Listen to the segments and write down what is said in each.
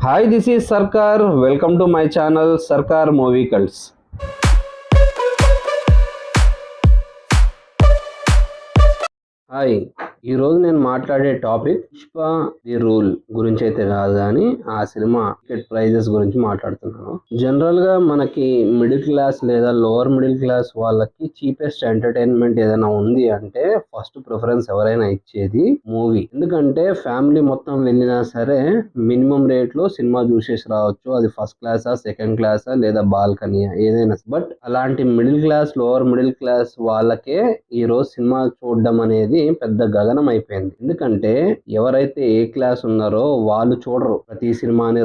Hi, this is Sarkar. Welcome to my channel Sarkar Movie Cults. Hi, ఈరోజు నేను మాట్లాడే topic Pushpa the rule గురించి అయితే కాదు, కానీ ఆ సినిమా టికెట్ ప్రైజెస్ గురించి మాట్లాడుతున్నాను. జనరల్గా మనకి మిడిల్ క్లాస్ లేదా లోవర్ మిడిల్ క్లాస్ వాళ్ళకి చీపెస్ట్ ఎంటర్టైన్మెంట్ ఏదైనా ఉంది అంటే ఫస్ట్ ప్రిఫరెన్స్ ఎవరైనా ఇచ్చేది మూవీ. ఎందుకంటే ఫ్యామిలీ మొత్తం వెళ్ళినా సరే మినిమం రేట్లో సినిమా చూసేసి రావచ్చు. అది ఫస్ట్ క్లాసా, సెకండ్ క్లాసా లేదా బాల్కనీయా ఏదైనా. బట్ అలాంటి middle class, lower middle class వాళ్ళకే ఈ రోజు సినిమా చూడడం అనేది పెద్ద గగనం అయిపోయింది. ఎందుకంటే ఎవరైతే ఏ క్లాస్ ఉన్నారో వాళ్ళు చూడరు ప్రతి సినిమాని.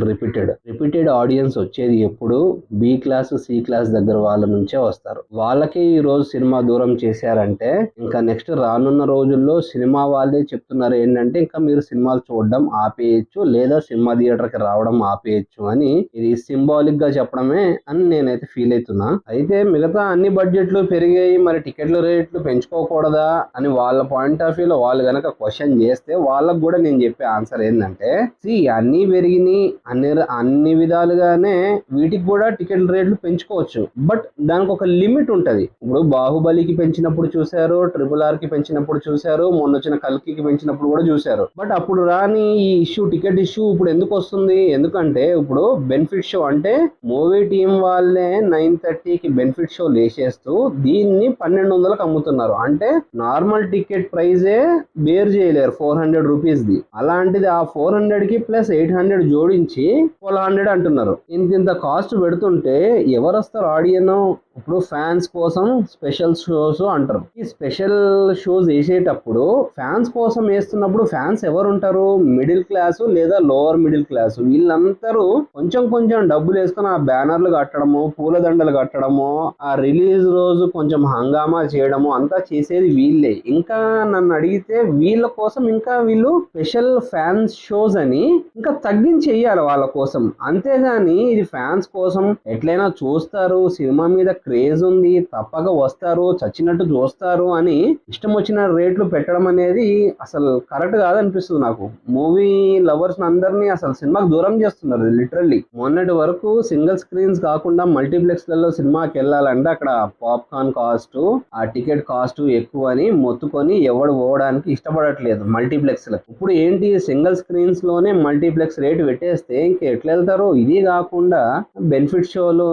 రిపీటెడ్ ఆడియన్స్ వచ్చేది ఎప్పుడు బి క్లాస్, సి క్లాస్ దగ్గర వాళ్ళ నుంచే వస్తారు. వాళ్ళకే ఈ రోజు సినిమా దూరం చేశారంటే ఇంకా నెక్స్ట్ రానున్న రోజుల్లో సినిమా వాళ్ళే చెప్తున్నారు ఏంటంటే ఇంకా మీరు సినిమాలు చూడడం ఆపేయచ్చు లేదా సినిమా థియేటర్ కి రావడం ఆపేయచ్చు అని. ఇది సింబాలిక్ గా చెప్పడమే అని నేనైతే ఫీల్ అవుతున్నా. అయితే మిగతా అన్ని బడ్జెట్లు పెరిగాయి, మరి టికెట్ల రేట్లు పెంచుకోకూడదా అని వాళ్ళ పాయింట్ ఆఫ్ వ్యూలో వాళ్ళు గనక క్వశ్చన్ చేస్తే వాళ్ళకు కూడా నేను చెప్పే ఆన్సర్ ఏంటంటే, అన్ని పెరిగినాయి, అన్ని విధాలుగానే వీటికి కూడా టికెట్ రేట్లు పెంచుకోవచ్చు. బట్ దానికి ఒక లిమిట్ ఉంటది. ఇప్పుడు బాహుబలికి పెంచినప్పుడు చూశారు, RRR కి పెంచినప్పుడు చూశారు, మొన్న వచ్చిన కల్కికి పెంచినప్పుడు కూడా చూశారు. బట్ అప్పుడు రాని ఈ టికెట్ ఇష్యూ ఇప్పుడు ఎందుకు వస్తుంది? ఎందుకంటే ఇప్పుడు బెనిఫిట్ షో అంటే మూవీ టీం వాళ్ళే 9:30కి బెనిఫిట్ షో లేచేస్తూ దీన్ని 1200కి అమ్ముతున్నారు. అంటే నార్మల్ టికెట్ ప్రైజే బేర్ చేయలేరు 400 రూపీస్ది. అలాంటిది ఆ 400కి ప్లస్ 800 జోడించి 1200 అంటున్నారు. ఇంత కాస్ట్ పెడుతుంటే ఎవరు వస్తారు ఆడియన్? ఇప్పుడు ఫ్యాన్స్ కోసం స్పెషల్ షోస్ అంటారు. ఈ స్పెషల్ షోస్ వేసేటప్పుడు ఫ్యాన్స్ కోసం వేస్తున్నప్పుడు ఫ్యాన్స్ ఎవరు ఉంటారు? మిడిల్ క్లాస్ లేదా లోవర్ మిడిల్ క్లాస్. వీళ్ళందరూ కొంచెం డబ్బులు వేసుకుని ఆ బ్యానర్లు కట్టడము, పూలదండలు కట్టడము, ఆ రిలీజ్ రోజు కొంచెం హంగామా చేయడము అంతా చేసేది వీళ్ళే. ఇంకా నన్ను అడిగితే వీళ్ళ కోసం ఇంకా వీళ్ళు స్పెషల్ ఫ్యాన్స్ షోస్ అని ఇంకా తగ్గించేయాలి వాళ్ళ కోసం. అంతేగాని ఇది ఫ్యాన్స్ కోసం ఎట్లయినా చూస్తారు, సినిమా మీద క్రేజ్ ఉంది, తప్పక వస్తారు, చచ్చినట్టు చూస్తారు అని ఇష్టం వచ్చిన రేట్లు పెట్టడం అనేది అసలు కరెక్ట్ కాదనిపిస్తుంది నాకు. మూవీ లవర్స్ అందరినీ అసలు సినిమాకి దూరం చేస్తున్నారు లిటరల్లీ. మొన్నటి వరకు సింగిల్ స్క్రీన్స్ కాకుండా మల్టీప్లెక్స్ లలో సినిమాకి వెళ్ళాలంటే అక్కడ పాప్కార్న్ కాస్ట్, ఆ టికెట్ కాస్ట్ ఎక్కువ అని మొత్తుకొని ఎవడు పోవడానికి ఇష్టపడట్లేదు మల్టీప్లెక్స్ లకు. ఇప్పుడు ఏంటి, సింగిల్ స్క్రీన్స్ లోనే మల్టీప్లెక్స్ రేట్ పెట్టేస్తే ఇంకా ఎట్లా వెళ్తారు? ఇది కాకుండా బెనిఫిట్ షోలు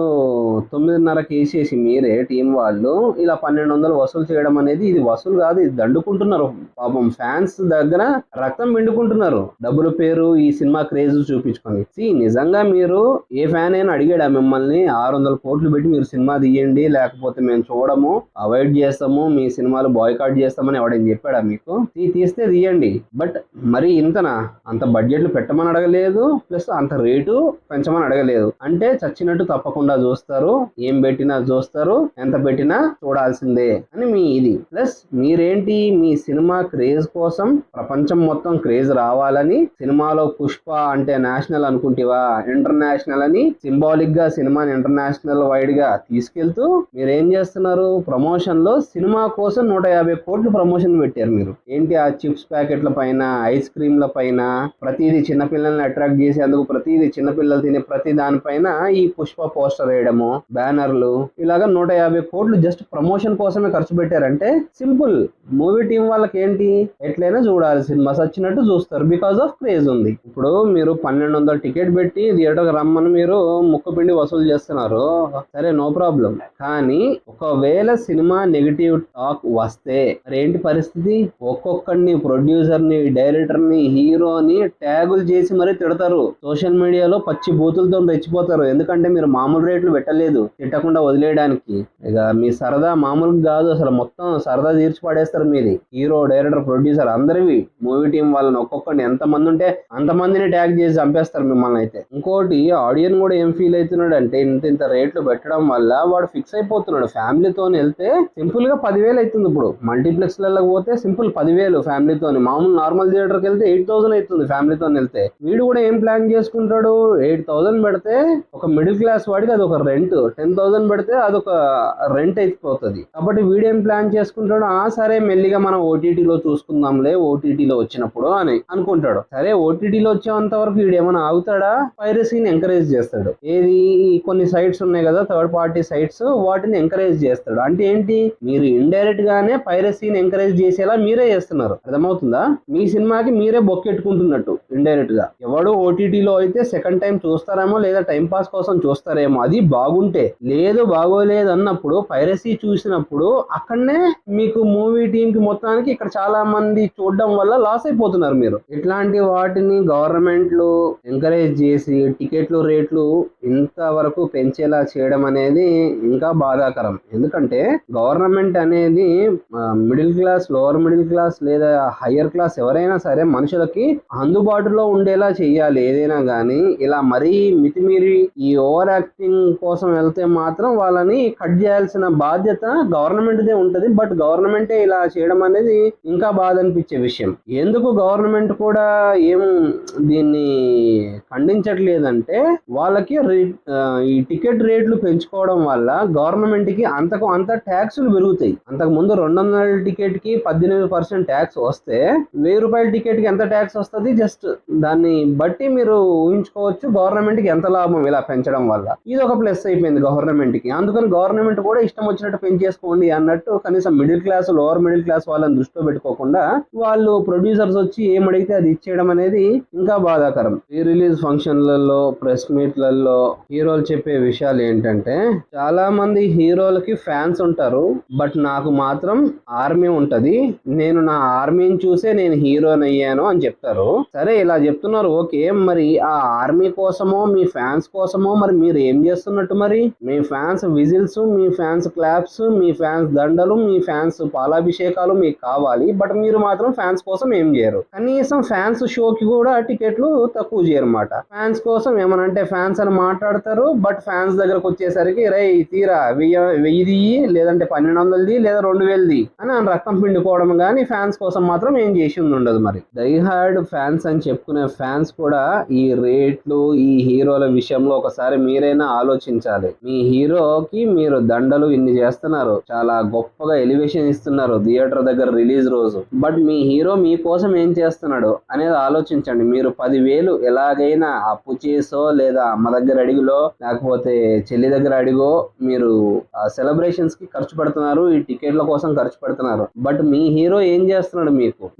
9:30కి వేసేసి మీరే టీం వాళ్ళు ఇలా 1200 వసూలు చేయడం అనేది ఇది వసూలు కాదు, ఇది దండుకుంటున్నారు. పాపం ఫ్యాన్స్ దగ్గర రక్తం పిండుకుంటున్నారు డబ్బుల పేరు ఈ సినిమా క్రేజ్ చూపించుకొని. నిజంగా మీరు ఏ ఫ్యాన్ అయినా అడిగాడా మిమ్మల్ని 600 కోట్లు పెట్టి మీరు సినిమా తీయండి లేకపోతే మేము చూడము, అవాయిడ్ చేస్తాము, మీ సినిమాలు బాయ్కాట్ చేస్తామని ఎవడని చెప్పాడా మీకు? తీస్తే తీయండి. బట్ మరి ఇంతనా? అంత బడ్జెట్లు పెట్టమని అడగలేదు, ప్లస్ అంత రేటు పెంచమని అడగలేదు. అంటే చచ్చినట్టు తప్పకుండా చూస్తారు, ఏం పెట్టినా చూస్తారు, ఎంత పెట్టినా చూడాల్సిందే అని మీ ఇది. ప్లస్ మీరేంటి, మీ సినిమా క్రేజ్ కోసం ప్రపంచం మొత్తం క్రేజ్ రావాలని సినిమాలో పుష్ప అంటే నేషనల్ అనుకుంటేవా ఇంటర్నేషనల్ అని సింబాలిక్ గా సినిమాని ఇంటర్నేషనల్ వైడ్ గా తీసుకెళ్తూ మీరేం చేస్తున్నారు? ప్రమోషన్ లో సినిమా కోసం 150 కోట్లు ప్రమోషన్ పెట్టారు మీరు. ఏంటి, ఆ చిప్స్ ప్యాకెట్ల పైన, ఐస్ క్రీమ్ల పైన, ప్రతిదీ చిన్నపిల్లల్ని అట్రాక్ట్ చేసేందుకు ప్రతిదీ చిన్నపిల్లలు తినే ప్రతి దానిపైన ఈ పుష్ప పోస్టర్ వేయడము, బ్యానర్లు, ఇలాగా 150 కోట్లు జస్ట్ ప్రమోషన్ కోసమే ఖర్చు పెట్టారంటే సింపుల్. మూవీ టీం వాళ్ళకి ఏంటి, ఎట్లయినా చూడాలి సినిమా, వచ్చినట్టు చూస్తారు, బికాస్ ఆఫ్ క్రేజ్ ఉంది. ఇప్పుడు మీరు 1200 టికెట్ పెట్టి థియేటర్కి రమ్మని మీరు ముక్కు పిండి వసూలు చేస్తున్నారు, సరే నో ప్రాబ్లం. కానీ ఒకవేళ సినిమా నెగిటివ్ టాక్ వస్తే ఏంటి పరిస్థితి? ఒక్కొక్కడిని, ప్రొడ్యూసర్ని, డైరెక్టర్ని, హీరోని ట్యాగులు చేసి మరీ తిడతారు. సోషల్ మీడియాలో పచ్చి బూతులతో రెచ్చిపోతారు. ఎందుకంటే మీరు మామూలు రేట్లు పెట్టలేదు తిట్టకుండా వదిలేయడానికి. ఇక మీ సరదా మామూలు కాదు, అసలు మొత్తం సరదా తీర్చి పడేస్తారు మీది. హీరో, డైరెక్టర్, ప్రొడ్యూసర్ అందరివి. మూవీ టీం వాళ్ళని ఒక్కొక్కడిని ఎంతమంది ఉంటే అంతమందిని ట్యాగ్ చేసి చంపేస్తారు మిమ్మల్ని అయితే. ఇంకోటి, ఆడియన్ కూడా ఏం ఫీల్ అవుతున్నాడు అంటే ఇంత రేట్లు పెట్టడం వల్ల వాడు ఫిక్స్ అయిపోతున్నాడు. ఫ్యామిలీతో వెళ్తే సింపుల్ గా 10,000 అవుతుంది. ఇప్పుడు మల్టీప్లెక్స్ లకు పోతే సింపుల్ 10,000 ఫ్యామిలీతో. మామూలు నార్మల్ థియేటర్కి వెళ్తే 8,000 అవుతుంది ఫ్యామిలీతో వెళ్తే. వీడు కూడా ఏం ప్లాన్ చేసుకుంటాడు, 8,000 పెడితే ఒక మిడిల్ క్లాస్ వాడికి అది ఒక రెంట్, 10,000 పెడితే అదొక రెంట్ అయిపోతుంది. కాబట్టి వీడేం ప్లాన్ చేసుకుంటాడు, సరే మెల్లిగా మనం ఓటీటీలో చూసుకుందాంలే, ఓటీటీలో వచ్చినప్పుడు అని అనుకుంటాడు. సరే ఓటీటీలో వచ్చేంత వరకు వీడు ఏమైనా ఆగుతాడా, పైరసీని ఎంకరేజ్ చేస్తాడు. ఏది, కొన్ని సైట్స్ ఉన్నాయి కదా థర్డ్ పార్టీ సైట్స్, వాటిని ఎంకరేజ్ చేస్తాడు. అంటే ఏంటి, మీరు ఇండైరెక్ట్ గానే పైరసీని ఎంకరేజ్ చేసేలా మీరే చేస్తున్నారు. అర్థమవుతుందా? మీ సినిమాకి మీరే బొక్కెట్టుకుంటున్నట్టు ఇండైరెక్ట్ గా. ఎవడు ఓటీటీలో అయితే సెకండ్ టైం చూస్తారేమో, లేదా టైం పాస్ కోసం చూస్తారేమో, అది బాగుంటే. లేదు బాగోలేదు అన్నప్పుడు, పైరసీ చూసినప్పుడు అక్కడనే మీకు మూవీ టీం కి మొత్తానికి ఇక్కడ చాలా మంది చూడడం వల్ల లాస్ అయిపోతున్నారు మీరు. ఇట్లాంటి వాటిని గవర్నమెంట్లు ఎంకరేజ్ చేసి టికెట్లు రేట్లు ఇంతవరకు పెంచేలా చేయడం అనేది ఇంకా బాధాకరం. ఎందుకంటే గవర్నమెంట్ అనేది middle class, lower middle class లేదా హయ్యర్ క్లాస్ ఎవరైనా సరే మనుషులకి అందుబాటులో ఉండేలా చెయ్యాలి ఏదైనా గానీ. ఇలా మరీ మితిమీరి ఈ ఓవర్ యాక్టింగ్ కోసం వెళ్తే మాత్రం వాళ్ళని కట్ చేయాల్సిన బాధ్యత గవర్నమెంట్దే ఉంటది. బట్ గవర్నమెంటే ఇలా చేయడం అనేది ఇంకా బాధ అనిపించే విషయం. ఎందుకు గవర్నమెంట్ కూడా ఏం దీన్ని ఖండించట్లేదంటే, వాళ్ళకి ఈ టికెట్ రేట్లు పెంచుకోవడం వల్ల గవర్నమెంట్ కి అంతకు అంత ట్యాక్సులు పెరుగుతాయి. అంతకు ముందు 200 టికెట్ కి 18% ట్యాక్స్ వస్తే 1000 రూపాయల టికెట్ కి ఎంత ట్యాక్స్ వస్తుంది, జస్ట్ దాన్ని బట్టి మీరు ఊహించుకోవచ్చు గవర్నమెంట్ కి ఎంత లాభం ఇలా పెంచడం వల్ల. ఇది ఒక ప్లస్ అయిపోయింది గవర్నమెంట్ కి. అందుకని గవర్నమెంట్ కూడా ఇష్టం వచ్చినట్టు పెంచేసుకోండి అన్నట్టు, కనీసం middle class, lower middle class వాళ్ళని దృష్టిలో పెట్టుకోకుండా వాళ్ళు ప్రొడ్యూసర్స్ వచ్చి ఏమడిగితే అది ఇచ్చేయడం అనేది ఇంకా బాధాకరం. ప్రీ రిలీజ్ ఫంక్షన్లలో, ప్రెస్ మీట్లలో హీరోలు చెప్పే విషయాలు ఏంటంటే, చాలా మంది హీరోలకి ఫ్యాన్స్ ఉంటారు, బట్ నాకు మాత్రం ఆర్మీ ఉంటది, నేను నా ఆర్మీని చూసే నేను హీరోని అయ్యాను అని చెప్తారు. సరే ఇలా చెప్తున్నారు, ఓకే. మరి ఆ ఆర్మీ కోసమో మీ ఫ్యాన్స్ కోసమో మరి మీరు ఏం చేస్తున్నట్టు? మరి మీ ఫ్యాన్స్ విజిల్స్, మీ ఫ్యాన్స్ క్లాప్స్, మీ ఫ్యాన్స్ దండలు, మీ ఫ్యాన్స్ పాలాభిషేకాలు మీకు కావాలి, బట్ మీరు మాత్రం ఫ్యాన్స్ కోసం ఏం చేయరు. కనీసం ఫ్యాన్స్ షోకి కూడా టికెట్లు తక్కువ చేయరు అన్నమాట. ఫ్యాన్స్ కోసం ఏమనంటే ఫ్యాన్స్ అని మాట్లాడతారు, బట్ ఫ్యాన్స్ దగ్గరకు వచ్చేసరికి రై తీరా 1000 లేదంటే 1200 లేదా 2000 అని రక్తం పిండుకోవడం కానీ ఫ్యాన్స్ కోసం మాత్రం ఏం చేసింది ఉండదు. మరి డైహార్డ్ ఫ్యాన్స్ అని చెప్పుకునే ఫ్యాన్స్ కూడా ఈ రేట్లు, ఈ హీరోల విషయంలో ఒకసారి మీరైనా ఆలోచించాలి. మీ హీరోకి మీరు దండలు ఇన్ని చేస్తున్నారు, చాలా గొప్పగా ఎలివేషన్ ఇస్తున్నారు థియేటర్ దగ్గర రిలీజ్ రోజు, బట్ మీ హీరో మీకోసం ఏం చేస్తున్నాడు అనేది ఆలోచించండి. మీరు 10,000 ఎలాగైనా అప్పు చేసో, లేదా అమ్మ దగ్గర అడిగిలో, లేకపోతే చెల్లి దగ్గర అడిగో మీరు సెలబ్రేషన్స్ కి ఖర్చు పెడుతున్నారు, ఈ టికెట్ల కోసం ఖర్చు పెడుతున్నారు. బట్ మీ హీరో ఏం చేస్తున్నాడు,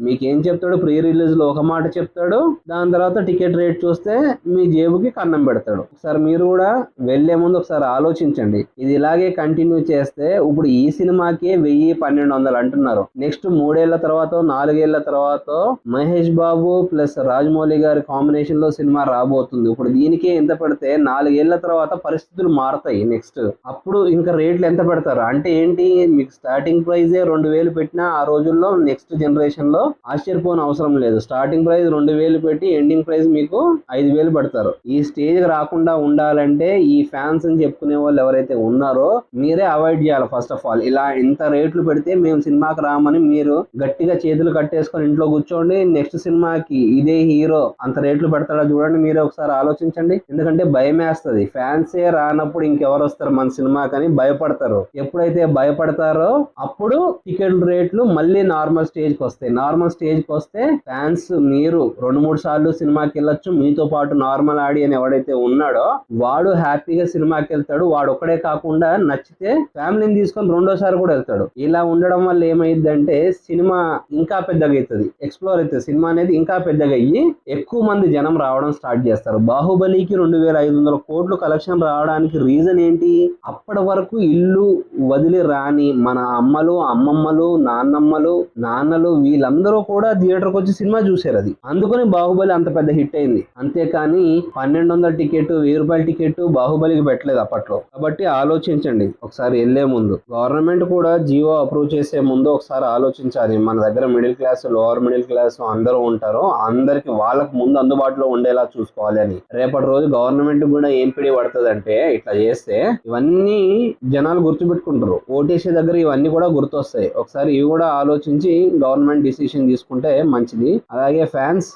మీకేం చెప్తాడు? ప్రీ రిలీజ్ లో ఒక మాట చెప్తాడు, దాని తర్వాత టికెట్ రేట్ చూస్తే మీ జేబుకి కన్నం పెడతాడు. ఒకసారి మీరు కూడా వెళ్లే ముందు ఒకసారి ఆలోచించండి. ఇది ఇలాగే కంటిన్యూ చేస్తే ఇప్పుడు ఈ సినిమాకే 1000-1200 అంటున్నారు. నెక్స్ట్ 3 ఏళ్ల తర్వాత, 4 ఏళ్ల తర్వాత మహేష్ బాబు ప్లస్ రాజమౌళి గారి కాంబినేషన్ లో సినిమా రాబోతుంది. ఇప్పుడు దీనికే ఎంత పెడితే 4 ఏళ్ల తర్వాత పరిస్థితులు మారుతాయి. నెక్స్ట్ అప్పుడు ఇంకా రేట్లు ఎంత పెడతారు అంటే ఏంటి? మీకు స్టార్టింగ్ ప్రైజే 2000 పెట్టినా ఆ రోజుల్లో నెక్స్ట్ జనరేషన్ లో ఆశ్చర్యపోని అవసరం లేదు. స్టార్టింగ్ ప్రైస్ 2000 పెట్టి ఎండింగ్ ప్రైస్ మీకు 5000 పెడతారు. ఈ స్టేజ్ రాకుండా ఉండాలంటే ఈ ఫ్యాన్స్ అని చెప్పుకునే వాళ్ళు ఎవరైతే ఉన్నారో మీరే అవాయిడ్ చేయాలి. ఫస్ట్ ఆఫ్ ఆల్ ఇలా ఇంత రేట్లు పెడితే మేము సినిమాకి రామని మీరు గట్టిగా చేతులు కట్టేసుకొని ఇంట్లో కూర్చోండి. నెక్స్ట్ సినిమాకి ఇదే హీరో అంత రేట్లు పెడతాడా చూడండి, మీరే ఒకసారి ఆలోచించండి. ఎందుకంటే భయం వేస్తుంది. ఫ్యాన్సే రానప్పుడు ఇంకెవరు వస్తారు మన సినిమా కానీ భయపడతారు. ఎప్పుడైతే భయపడతారో అప్పుడు టికెట్ రేట్లు మళ్ళీ నార్మల్ స్టేజ్ కి వస్తాయి. నార్మల్ స్టేజ్ కి వస్తే ఫ్యాన్స్ మీరు 2-3 సార్లు సినిమాకి వెళ్ళొచ్చు, మీతో పాటు నార్మల్ ఆడియన్ ఎవడైతే ఉన్నాడో వాడు హ్యాపీగా సినిమాకి వెళ్తాడు. వాడు ఒక్కడే కాకుండా నచ్చితే ఫ్యామిలీని తీసుకొని 2వ సారి కూడా వెళ్తాడు. ఇలా ఉండడం వల్ల ఏమైందంటే సినిమా ఇంకా పెద్దగా అవుతుంది, ఎక్స్ప్లోర్ అవుతుంది. సినిమా అనేది ఇంకా పెద్దగా అయ్యి ఎక్కువ మంది జనం రావడం స్టార్ట్ చేస్తారు. బాహుబలికి 2500 కోట్లు కలెక్షన్ రావడానికి రీజన్ ఏంటి? అప్పటి వరకు ఇల్లు వదిలి రాని మన అమ్మలు, అమ్మమ్మలు, నాన్నలు వీళ్ళందరూ కూడా థియేటర్కి వచ్చి సినిమా చూసారు. అది అందుకని బాహుబలి అంత పెద్ద హిట్ అయింది. అంతేకాని 1200 టికెట్, 1000 రూపాయల టికెట్ బాహుబలికి పెట్టలేదు అప్పట్లో. కాబట్టి ఆలోచించండి ఒకసారి వెళ్లే ముందు. గవర్నమెంట్ కూడా జియో అప్రూవ్ చేసే ముందు ఒకసారి ఆలోచించాలి. మన దగ్గర middle class, lower middle class అందరూ ఉంటారు, అందరికి వాళ్ళకు ముందు అందుబాటులో ఉండేలా చూసుకోవాలి అని. రేపటి రోజు గవర్నమెంట్ కూడా ఏం పిడి పడుతుంది అంటే ఇట్లా చేస్తే ఇవన్నీ జనాలు గుర్తుపెట్టుకుంటారు. ఓటీసీ దగ్గర ఇవన్నీ కూడా గుర్తొస్తాయి. ఒకసారి ఇవి కూడా ఆలోచించి గవర్నమెంట్ డిసిషన్ తీసుకుంటే మంచిది. అలాగే ఫ్యాన్స్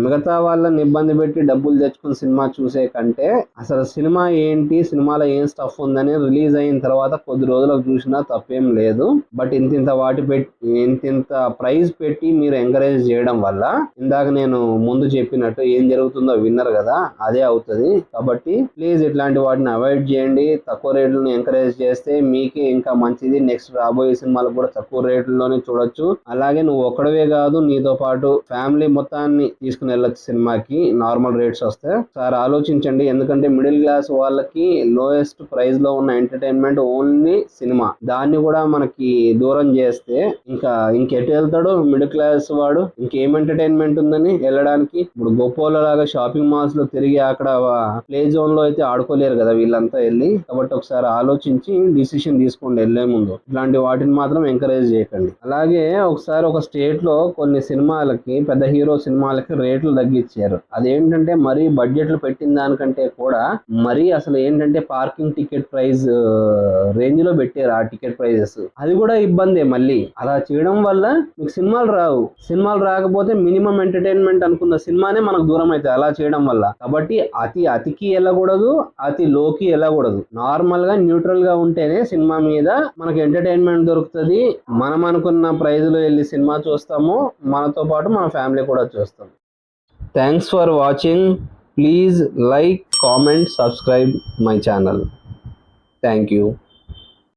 మిగతా వాళ్ళ వాళ్ళని ఇబ్బంది పెట్టి డబ్బులు తెచ్చుకుని సినిమా చూసే కంటే అసలు సినిమా ఏంటి, సినిమాలో ఏం స్టఫ్ ఉందని రిలీజ్ అయిన తర్వాత కొద్ది రోజులకు చూసినా తప్పేం లేదు. బట్ ఇంతింత ప్రైజ్ పెట్టి మీరు ఎంకరేజ్ చేయడం వల్ల ఇందాక నేను ముందు చెప్పినట్టు ఏం జరుగుతుందో విన్నర్ కదా, అదే అవుతుంది. కాబట్టి ప్లీజ్ ఇట్లాంటి వాటిని అవాయిడ్ చేయండి. తక్కువ రేట్లను ఎంకరేజ్ చేస్తే మీకే ఇంకా మంచిది. నెక్స్ట్ రాబోయే సినిమాలు కూడా తక్కువ రేట్లలోనే చూడొచ్చు. అలాగే నువ్వు ఒక్కడవే కాదు, నీతో పాటు ఫ్యామిలీ మొత్తాన్ని తీసుకుని వెళ్ళొచ్చు సినిమాకి నార్మల్ రేట్స్ వస్తే. సార్ ఆలోచించండి, ఎందుకంటే మిడిల్ క్లాస్ వాళ్ళకి లోయెస్ట్ ప్రైస్ లో ఉన్న ఎంటర్టైన్మెంట్ ఓన్లీ సినిమా. దాన్ని కూడా మనకి దూరం చేస్తే ఇంకెటు వెళ్తాడు మిడిల్ క్లాస్ వాడు? ఇంకేం ఎంటర్టైన్మెంట్ ఉందని వెళ్ళడానికి? ఇప్పుడు గొప్పోళ్ళలాగా షాపింగ్ మాల్స్ లో తిరిగి అక్కడ ప్లే జోన్ లో అయితే ఆడుకోలేరు కదా వీళ్ళంతా వెళ్ళి. కాబట్టి ఒకసారి ఆలోచించి డిసిషన్ తీసుకోండి వెళ్లే ముందు. ఇట్లాంటి వాటిని మాత్రం ఎంకరేజ్ చేయకండి. అలాగే ఒకసారి ఒక స్టేట్ లో కొన్ని సినిమాలకి, పెద్ద హీరో సినిమాలకి రేట్లు తగ్గించారు. అదేంటంటే మరీ బడ్జెట్లు పెట్టిన దానికంటే కూడా మరీ అసలు ఏంటంటే పార్కింగ్ టికెట్ ప్రైస్ రేంజ్ లో పెట్టారు ఆ టికెట్ ప్రైజెస్. అది కూడా ఇబ్బందే. మళ్ళీ అలా చేయడం వల్ల మీకు సినిమాలు రావు. సినిమాలు రాకపోతే మినిమం ఎంటర్టైన్మెంట్ అనుకున్న సినిమానే మనకు దూరం అవుతుంది అలా చేయడం వల్ల. కాబట్టి అతికి వెళ్ళకూడదు, అతి లోకి వెళ్ళకూడదు. నార్మల్ గా న్యూట్రల్ గా ఉంటేనే సినిమా మీద మనకు ఎంటర్టైన్మెంట్ దొరుకుతుంది. మనం అనుకున్న ప్రైజ్ లో వెళ్ళి సినిమా చూస్తాము, మనతో పాటు మన ఫ్యామిలీ కూడా చూస్తాం. Thanks for watching. Please like, comment, subscribe my channel. Thank you.